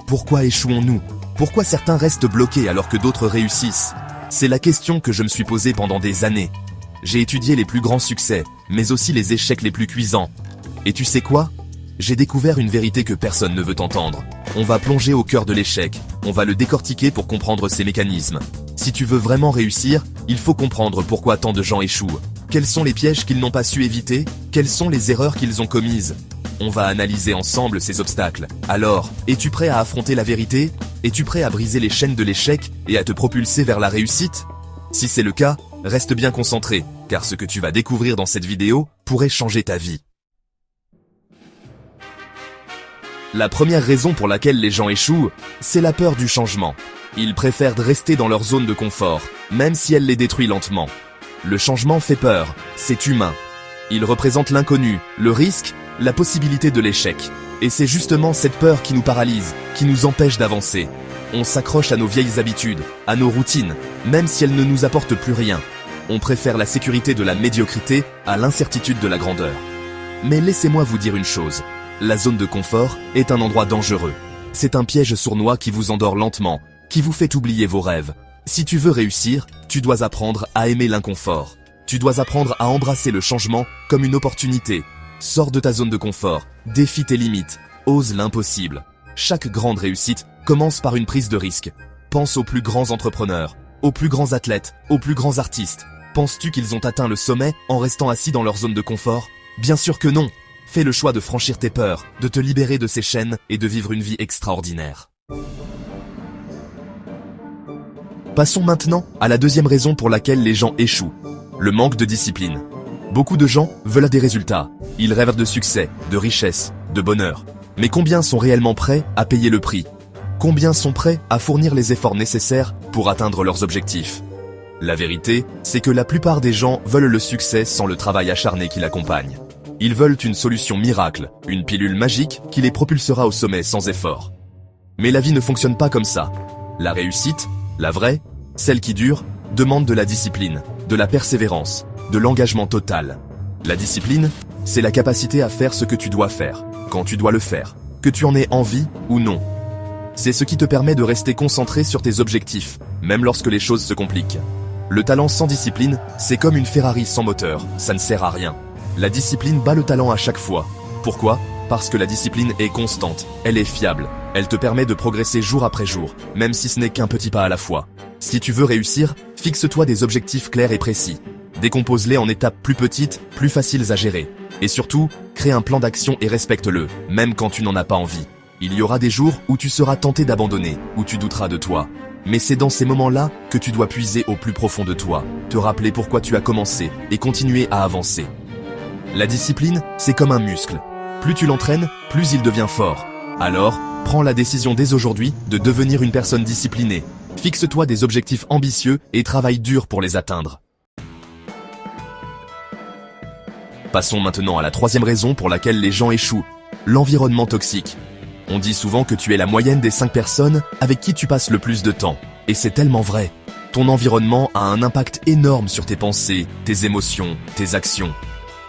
Pourquoi échouons-nous? Pourquoi certains restent bloqués alors que d'autres réussissent? C'est la question que je me suis posée pendant des années. J'ai étudié les plus grands succès, mais aussi les échecs les plus cuisants. Et tu sais quoi? J'ai découvert une vérité que personne ne veut entendre. On va plonger au cœur de l'échec, on va le décortiquer pour comprendre ses mécanismes. Si tu veux vraiment réussir, il faut comprendre pourquoi tant de gens échouent. Quels sont les pièges qu'ils n'ont pas su éviter? Quelles sont les erreurs qu'ils ont commises? On va analyser ensemble ces obstacles. Alors, es-tu prêt à affronter la vérité? Es-tu prêt à briser les chaînes de l'échec et à te propulser vers la réussite? Si c'est le cas, reste bien concentré, car ce que tu vas découvrir dans cette vidéo pourrait changer ta vie. La première raison pour laquelle les gens échouent, c'est la peur du changement. Ils préfèrent rester dans leur zone de confort, même si elle les détruit lentement. Le changement fait peur, c'est humain. Il représente l'inconnu, le risque, la possibilité de l'échec. Et c'est justement cette peur qui nous paralyse, qui nous empêche d'avancer. On s'accroche à nos vieilles habitudes, à nos routines, même si elles ne nous apportent plus rien. On préfère la sécurité de la médiocrité à l'incertitude de la grandeur. Mais laissez-moi vous dire une chose. La zone de confort est un endroit dangereux. C'est un piège sournois qui vous endort lentement, qui vous fait oublier vos rêves. Si tu veux réussir, tu dois apprendre à aimer l'inconfort. Tu dois apprendre à embrasser le changement comme une opportunité. Sors de ta zone de confort, défie tes limites, ose l'impossible. Chaque grande réussite commence par une prise de risque. Pense aux plus grands entrepreneurs, aux plus grands athlètes, aux plus grands artistes. Penses-tu qu'ils ont atteint le sommet en restant assis dans leur zone de confort? Bien sûr que non. Fais le choix de franchir tes peurs, de te libérer de ces chaînes et de vivre une vie extraordinaire. Passons maintenant à la deuxième raison pour laquelle les gens échouent. Le manque de discipline. Beaucoup de gens veulent des résultats. Ils rêvent de succès, de richesse, de bonheur. Mais combien sont réellement prêts à payer le prix? Combien sont prêts à fournir les efforts nécessaires pour atteindre leurs objectifs? La vérité, c'est que la plupart des gens veulent le succès sans le travail acharné qui l'accompagne. Ils veulent une solution miracle, une pilule magique qui les propulsera au sommet sans effort. Mais la vie ne fonctionne pas comme ça. La réussite, la vraie, celle qui dure, demande de la discipline, de la persévérance, de l'engagement total. La discipline, c'est la capacité à faire ce que tu dois faire, quand tu dois le faire, que tu en aies envie ou non. C'est ce qui te permet de rester concentré sur tes objectifs, même lorsque les choses se compliquent. Le talent sans discipline, c'est comme une Ferrari sans moteur, ça ne sert à rien. La discipline bat le talent à chaque fois. Pourquoi? Parce que la discipline est constante, elle est fiable, elle te permet de progresser jour après jour, même si ce n'est qu'un petit pas à la fois. Si tu veux réussir, fixe-toi des objectifs clairs et précis. Décompose-les en étapes plus petites, plus faciles à gérer. Et surtout, crée un plan d'action et respecte-le, même quand tu n'en as pas envie. Il y aura des jours où tu seras tenté d'abandonner, où tu douteras de toi. Mais c'est dans ces moments-là que tu dois puiser au plus profond de toi, te rappeler pourquoi tu as commencé et continuer à avancer. La discipline, c'est comme un muscle. Plus tu l'entraînes, plus il devient fort. Alors, prends la décision dès aujourd'hui de devenir une personne disciplinée. Fixe-toi des objectifs ambitieux et travaille dur pour les atteindre. Passons maintenant à la troisième raison pour laquelle les gens échouent. L'environnement toxique. On dit souvent que tu es la moyenne des 5 personnes avec qui tu passes le plus de temps. Et c'est tellement vrai. Ton environnement a un impact énorme sur tes pensées, tes émotions, tes actions.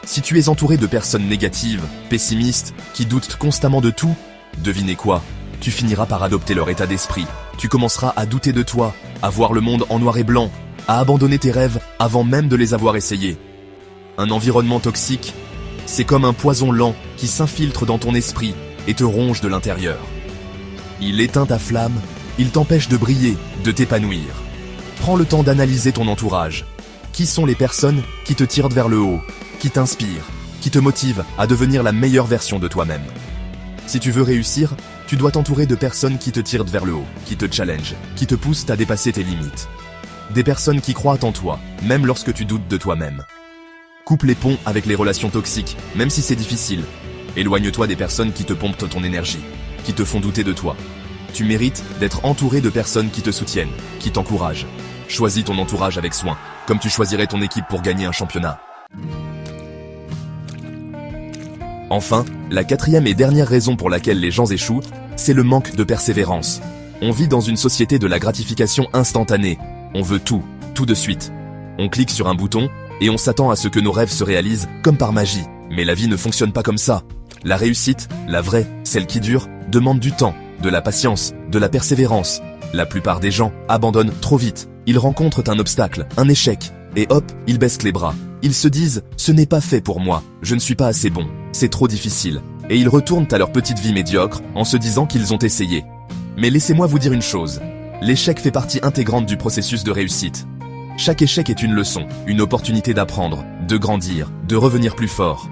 Si tu es entouré de personnes négatives, pessimistes, qui doutent constamment de tout, devinez quoi? Tu finiras par adopter leur état d'esprit. Tu commenceras à douter de toi, à voir le monde en noir et blanc, à abandonner tes rêves avant même de les avoir essayés. Un environnement toxique, c'est comme un poison lent qui s'infiltre dans ton esprit et te ronge de l'intérieur. Il éteint ta flamme, il t'empêche de briller, de t'épanouir. Prends le temps d'analyser ton entourage. Qui sont les personnes qui te tirent vers le haut, qui t'inspirent, qui te motivent à devenir la meilleure version de toi-même? Si tu veux réussir, tu dois t'entourer de personnes qui te tirent vers le haut, qui te challengent, qui te poussent à dépasser tes limites. Des personnes qui croient en toi, même lorsque tu doutes de toi-même. Coupe les ponts avec les relations toxiques, même si c'est difficile. Éloigne-toi des personnes qui te pompent ton énergie, qui te font douter de toi. Tu mérites d'être entouré de personnes qui te soutiennent, qui t'encouragent. Choisis ton entourage avec soin, comme tu choisirais ton équipe pour gagner un championnat. Enfin, la quatrième et dernière raison pour laquelle les gens échouent, c'est le manque de persévérance. On vit dans une société de la gratification instantanée. On veut tout de suite. On clique sur un bouton et on s'attend à ce que nos rêves se réalisent comme par magie. Mais la vie ne fonctionne pas comme ça. La réussite, la vraie, celle qui dure, demande du temps, de la patience, de la persévérance. La plupart des gens abandonnent trop vite. Ils rencontrent un obstacle, un échec, et hop, ils baissent les bras. Ils se disent « ce n'est pas fait pour moi, je ne suis pas assez bon, c'est trop difficile ». Et ils retournent à leur petite vie médiocre en se disant qu'ils ont essayé. Mais laissez-moi vous dire une chose, l'échec fait partie intégrante du processus de réussite. Chaque échec est une leçon, une opportunité d'apprendre, de grandir, de revenir plus fort.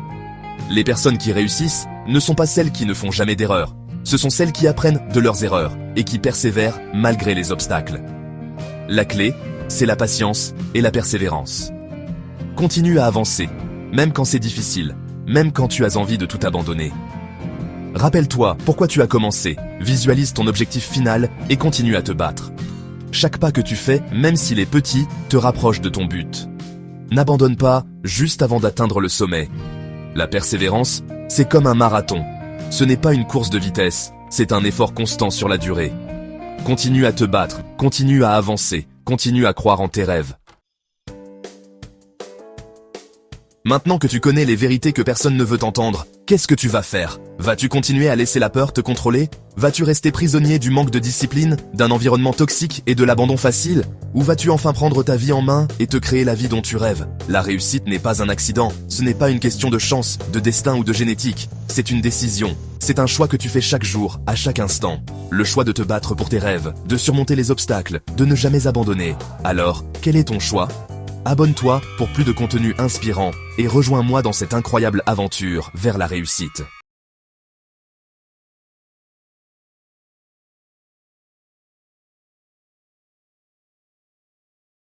Les personnes qui réussissent ne sont pas celles qui ne font jamais d'erreurs, ce sont celles qui apprennent de leurs erreurs et qui persévèrent malgré les obstacles. La clé, c'est la patience et la persévérance. Continue à avancer, même quand c'est difficile, même quand tu as envie de tout abandonner. Rappelle-toi pourquoi tu as commencé, visualise ton objectif final et continue à te battre. Chaque pas que tu fais, même s'il est petit, te rapproche de ton but. N'abandonne pas juste avant d'atteindre le sommet. La persévérance, c'est comme un marathon. Ce n'est pas une course de vitesse, c'est un effort constant sur la durée. Continue à te battre, continue à avancer, continue à croire en tes rêves. Maintenant que tu connais les vérités que personne ne veut entendre, qu'est-ce que tu vas faire? Vas-tu continuer à laisser la peur te contrôler? Vas-tu rester prisonnier du manque de discipline, d'un environnement toxique et de l'abandon facile? Ou vas-tu enfin prendre ta vie en main et te créer la vie dont tu rêves? La réussite n'est pas un accident, ce n'est pas une question de chance, de destin ou de génétique, c'est une décision. C'est un choix que tu fais chaque jour, à chaque instant. Le choix de te battre pour tes rêves, de surmonter les obstacles, de ne jamais abandonner. Alors, quel est ton choix? Abonne-toi pour plus de contenu inspirant et rejoins-moi dans cette incroyable aventure vers la réussite.